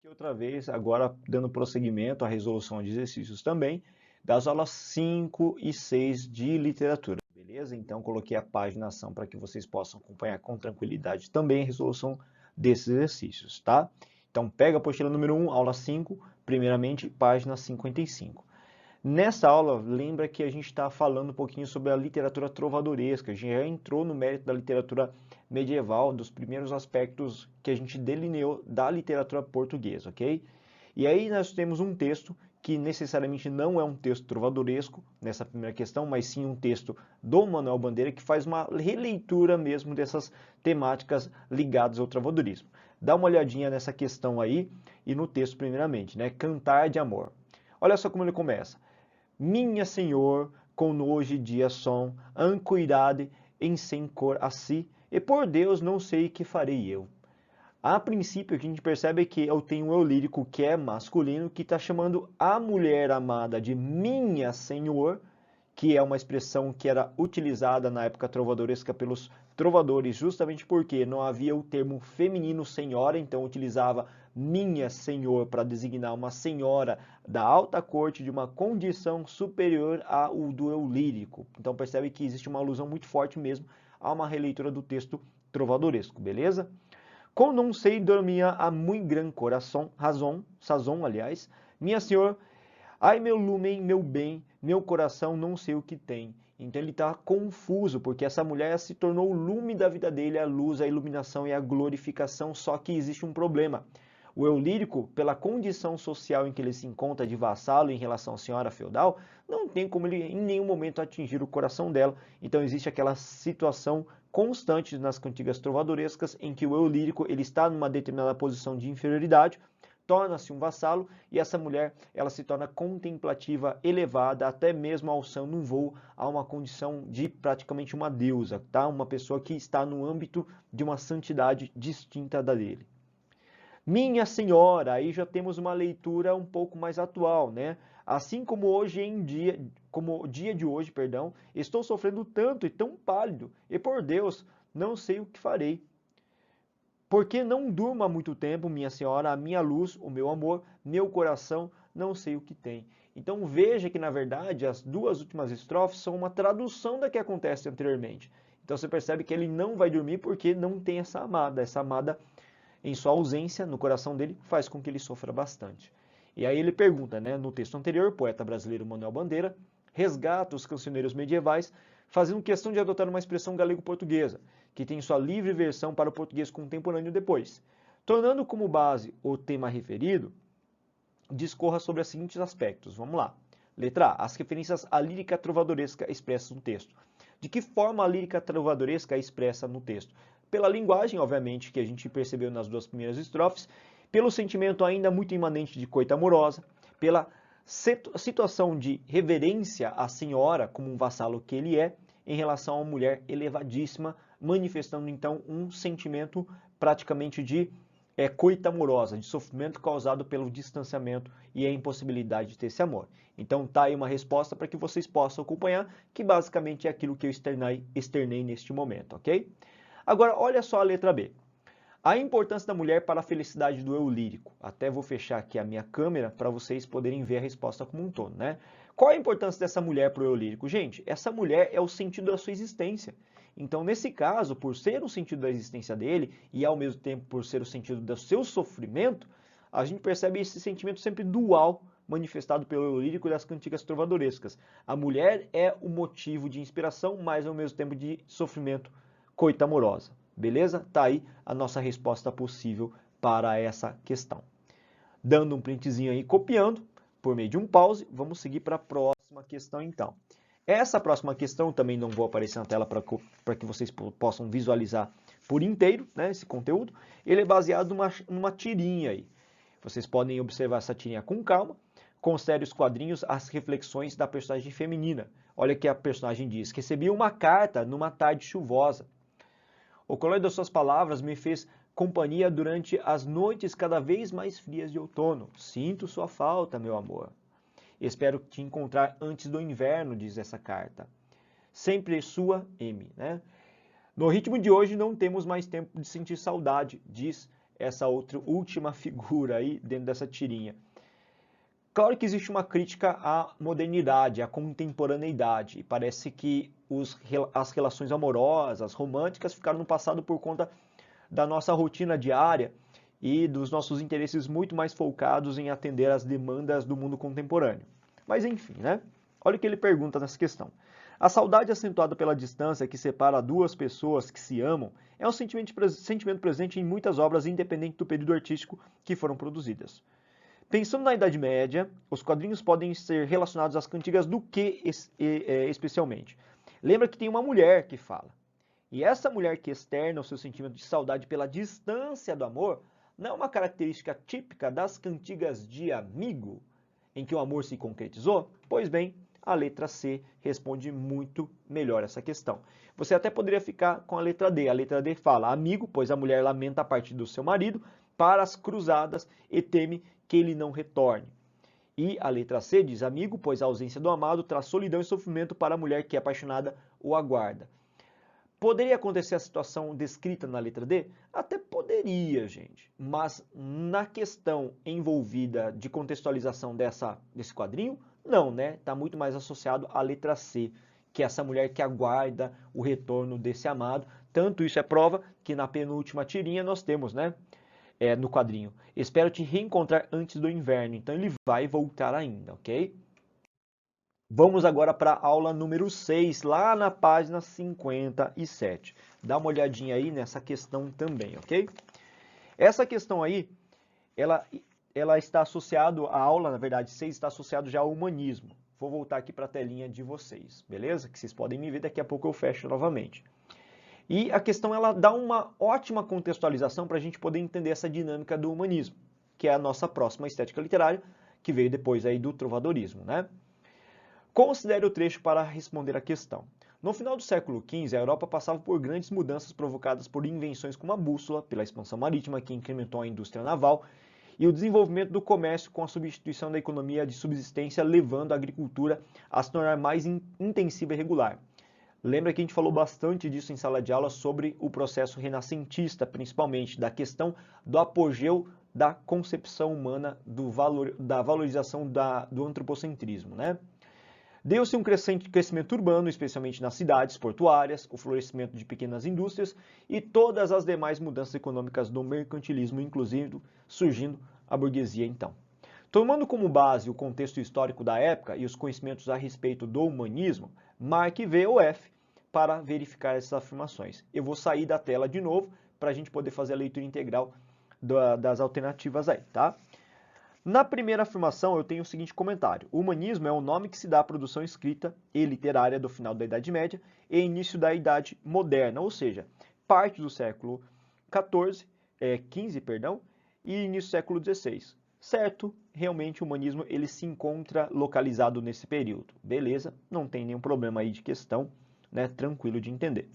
Aqui outra vez, agora dando prosseguimento à resolução de exercícios também, das aulas 5 e 6 de literatura, beleza? Então, coloquei a paginação para que vocês possam acompanhar com tranquilidade também a resolução desses exercícios, tá? Então, pega a apostila número 1, aula 5, primeiramente, página 55. Nessa aula, lembra que a gente está falando um pouquinho sobre a literatura trovadoresca, a gente já entrou no mérito da literatura medieval, dos primeiros aspectos que a gente delineou da literatura portuguesa, ok? E aí nós temos um texto que necessariamente não é um texto trovadoresco, nessa primeira questão, mas sim um texto do Manuel Bandeira, que faz uma releitura mesmo dessas temáticas ligadas ao trovadorismo. Dá uma olhadinha nessa questão aí e no texto primeiramente, né? Cantar de amor. Olha só como ele começa. Minha Senhor, com nojo dia som, ancuidade em sem cor a si, e por Deus não sei que farei eu. A princípio, o que a gente percebe é que eu tenho um eu lírico que é masculino, que está chamando a mulher amada de minha Senhor, que é uma expressão que era utilizada na época trovadoresca pelos trovadores, justamente porque não havia o termo feminino senhora, então utilizava minha senhor para designar uma senhora da alta corte de uma condição superior ao do eu lírico. Então percebe que existe uma alusão muito forte mesmo a uma releitura do texto trovadoresco, beleza? Com não sei dormir a muito gran coração, sazon, aliás, minha senhor, ai, meu lumen, meu bem, meu coração não sei o que tem. Então ele está confuso, porque essa mulher se tornou o lume da vida dele, a luz, a iluminação e a glorificação, só que existe um problema. O eu lírico, pela condição social em que ele se encontra de vassalo em relação à senhora feudal, não tem como ele em nenhum momento atingir o coração dela. Então existe aquela situação constante nas cantigas trovadorescas em que o eu lírico ele está numa determinada posição de inferioridade, torna-se um vassalo e essa mulher ela se torna contemplativa, elevada, até mesmo alçando um voo a uma condição de praticamente uma deusa, tá? Uma pessoa que está no âmbito de uma santidade distinta da dele. Minha Senhora, aí já temos uma leitura um pouco mais atual, né? Assim como hoje em dia, como o dia de hoje, perdão, estou sofrendo tanto e tão pálido, e por Deus, não sei o que farei. Porque não durmo há muito tempo, minha senhora, a minha luz, o meu amor, meu coração, não sei o que tem. Então veja que, na verdade, as duas últimas estrofes são uma tradução da que acontece anteriormente. Então você percebe que ele não vai dormir porque não tem essa amada. Essa amada, em sua ausência, no coração dele, faz com que ele sofra bastante. E aí ele pergunta, né, no texto anterior, o poeta brasileiro Manuel Bandeira resgata os cancioneiros medievais, fazendo questão de adotar uma expressão galego-portuguesa, que tem sua livre versão para o português contemporâneo depois. Tornando como base o tema referido, discorra sobre os seguintes aspectos. Vamos lá. Letra A. As referências à lírica trovadoresca expressas no texto. De que forma a lírica trovadoresca é expressa no texto? Pela linguagem, obviamente, que a gente percebeu nas duas primeiras estrofes, pelo sentimento ainda muito imanente de coita amorosa, pela situação de reverência à senhora como um vassalo que ele é, em relação a uma mulher elevadíssima, manifestando então um sentimento praticamente de coita amorosa, de sofrimento causado pelo distanciamento e a impossibilidade de ter esse amor. Então tá aí uma resposta para que vocês possam acompanhar, que basicamente é aquilo que eu externei neste momento, ok? Agora olha só a letra B. A importância da mulher para a felicidade do eu lírico. Até vou fechar aqui a minha câmera para vocês poderem ver a resposta como um todo, né? Qual a importância dessa mulher para o eu lírico? Gente, essa mulher é o sentido da sua existência. Então, nesse caso, por ser o sentido da existência dele e ao mesmo tempo por ser o sentido do seu sofrimento, a gente percebe esse sentimento sempre dual manifestado pelo eu lírico das cantigas trovadorescas. A mulher é o motivo de inspiração, mas ao mesmo tempo de sofrimento, coita amorosa. Beleza? Tá aí a nossa resposta possível para essa questão. Dando um printzinho aí, copiando, por meio de um pause, vamos seguir para a próxima questão então. Essa próxima questão também não vou aparecer na tela para que vocês possam visualizar por inteiro, né, esse conteúdo. Ele é baseado numa tirinha aí. Vocês podem observar essa tirinha com calma. Considere os quadrinhos as reflexões da personagem feminina. Olha que a personagem diz: recebi uma carta numa tarde chuvosa. O color das suas palavras me fez companhia durante as noites cada vez mais frias de outono. Sinto sua falta, meu amor. Espero te encontrar antes do inverno, diz essa carta. Sempre sua, M. Né? No ritmo de hoje não temos mais tempo de sentir saudade, diz essa outra última figura aí dentro dessa tirinha? Claro que existe uma crítica à modernidade, à contemporaneidade, e parece que as relações amorosas, românticas, ficaram no passado por conta da nossa rotina diária e dos nossos interesses muito mais focados em atender às demandas do mundo contemporâneo. Mas enfim, né? Olha o que ele pergunta nessa questão. A saudade acentuada pela distância que separa duas pessoas que se amam é um sentimento presente em muitas obras, independente do período artístico que foram produzidas. Pensando na Idade Média, os quadrinhos podem ser relacionados às cantigas do que especialmente? Lembra que tem uma mulher que fala. E essa mulher que externa o seu sentimento de saudade pela distância do amor não é uma característica típica das cantigas de amigo, em que o amor se concretizou? Pois bem, a letra C responde muito melhor essa questão. Você até poderia ficar com a letra D. A letra D fala amigo, pois a mulher lamenta a partida do seu marido para as cruzadas e teme que ele não retorne. E a letra C diz amigo, pois a ausência do amado traz solidão e sofrimento para a mulher que é apaixonada o aguarda. Poderia acontecer a situação descrita na letra D? Até poderia, gente. Mas na questão envolvida de contextualização desse quadrinho, não, né? Está muito mais associado à letra C, que é essa mulher que aguarda o retorno desse amado. Tanto isso é prova que na penúltima tirinha nós temos, né? No quadrinho. Espero te reencontrar antes do inverno. Então ele vai voltar ainda, ok? Vamos agora para a aula número 6, lá na página 57. Dá uma olhadinha aí nessa questão também, ok? Essa questão aí, ela está associada, a aula, na verdade, 6 está associado já ao humanismo. Vou voltar aqui para a telinha de vocês, beleza? Que vocês podem me ver, daqui a pouco eu fecho novamente. E a questão, ela dá uma ótima contextualização para a gente poder entender essa dinâmica do humanismo, que é a nossa próxima estética literária, que veio depois aí do trovadorismo, né? Considere o trecho para responder a questão. No final do século XV, a Europa passava por grandes mudanças provocadas por invenções como a bússola, pela expansão marítima que incrementou a indústria naval, e o desenvolvimento do comércio com a substituição da economia de subsistência, levando a agricultura a se tornar mais intensiva e regular. Lembra que a gente falou bastante disso em sala de aula sobre o processo renascentista, principalmente da questão do apogeu da concepção humana, da valorização do antropocentrismo, né? Deu-se um crescimento urbano, especialmente nas cidades portuárias, o florescimento de pequenas indústrias e todas as demais mudanças econômicas do mercantilismo, inclusive surgindo a burguesia então. Tomando como base o contexto histórico da época e os conhecimentos a respeito do humanismo, marque V ou F para verificar essas afirmações. Eu vou sair da tela de novo para a gente poder fazer a leitura integral das alternativas aí, tá? Na primeira afirmação, eu tenho o seguinte comentário. O humanismo é o nome que se dá à produção escrita e literária do final da Idade Média e início da Idade Moderna, ou seja, parte do século XIV, e início do século XVI. Certo, realmente o humanismo ele se encontra localizado nesse período. Beleza, não tem nenhum problema aí de questão, né? Tranquilo de entender.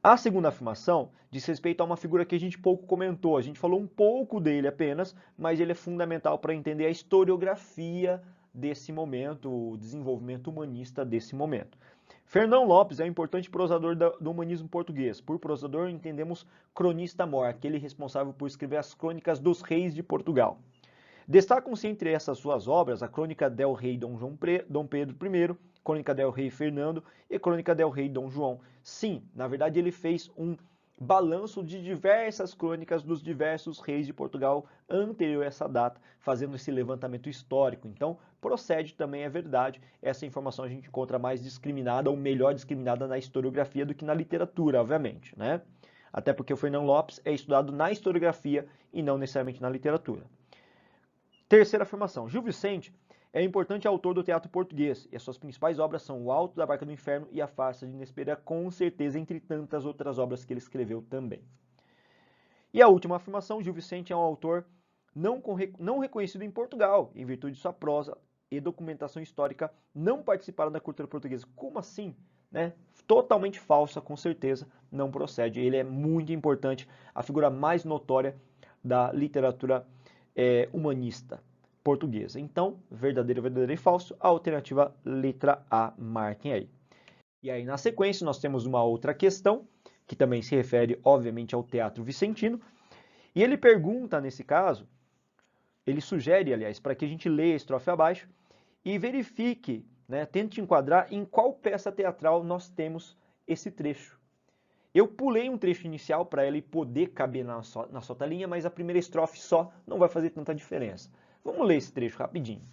A segunda afirmação diz respeito a uma figura que a gente pouco comentou. A gente falou um pouco dele apenas, mas ele é fundamental para entender a historiografia desse momento, o desenvolvimento humanista desse momento. Fernão Lopes é um importante prosador do humanismo português. Por prosador, entendemos cronista-mor, aquele responsável por escrever as crônicas dos reis de Portugal. Destacam-se entre essas suas obras a Crônica del Rei Dom Pedro I, Crônica del Rei Fernando e Crônica del Rei Dom João. Sim, na verdade ele fez um balanço de diversas crônicas dos diversos reis de Portugal anterior a essa data, fazendo esse levantamento histórico. Então, procede também, é verdade, essa informação a gente encontra mais discriminada, ou melhor discriminada na historiografia do que na literatura, obviamente, né? Até porque o Fernão Lopes é estudado na historiografia e não necessariamente na literatura. Terceira afirmação. Gil Vicente é um importante autor do teatro português e as suas principais obras são O Alto da Barca do Inferno e A Farsa de Inespera, com certeza, entre tantas outras obras que ele escreveu também. E a última afirmação. Gil Vicente é um autor não reconhecido em Portugal, em virtude de sua prosa e documentação histórica não participaram da cultura portuguesa. Como assim? Né? Totalmente falsa, com certeza, não procede. Ele é muito importante, a figura mais notória da literatura humanista portuguesa. Então, verdadeiro e falso, a alternativa letra A, marquem aí. E aí, na sequência, nós temos uma outra questão, que também se refere, obviamente, ao teatro vicentino, E ele pergunta, nesse caso, ele sugere, aliás, para que a gente leia a estrofe abaixo e verifique, né, tente enquadrar em qual peça teatral nós temos esse trecho. Eu pulei um trecho inicial para ele poder caber na sua telinha, mas a primeira estrofe só não vai fazer tanta diferença. Vamos ler esse trecho rapidinho.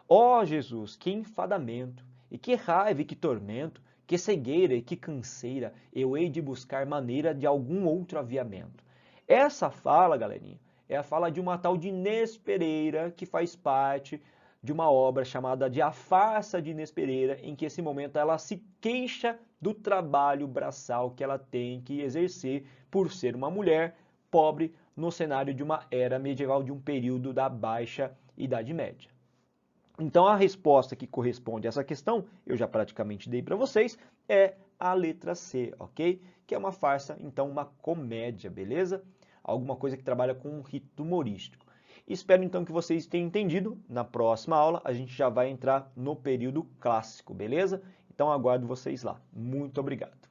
Ó Jesus, que enfadamento, e que raiva e que tormento, que cegueira e que canseira, eu hei de buscar maneira de algum outro aviamento. Essa fala, galerinha, é a fala de uma tal de Inês Pereira, que faz parte de uma obra chamada de A Farsa de Inês Pereira, em que esse momento ela se queixa do trabalho braçal que ela tem que exercer por ser uma mulher pobre no cenário de uma era medieval, de um período da Baixa Idade Média. Então a resposta que corresponde a essa questão, eu já praticamente dei para vocês, é a letra C, ok? Que é uma farsa, então uma comédia, beleza? Alguma coisa que trabalha com um rito humorístico. Espero então que vocês tenham entendido. Na próxima aula a gente já vai entrar no período clássico, beleza? Então aguardo vocês lá. Muito obrigado.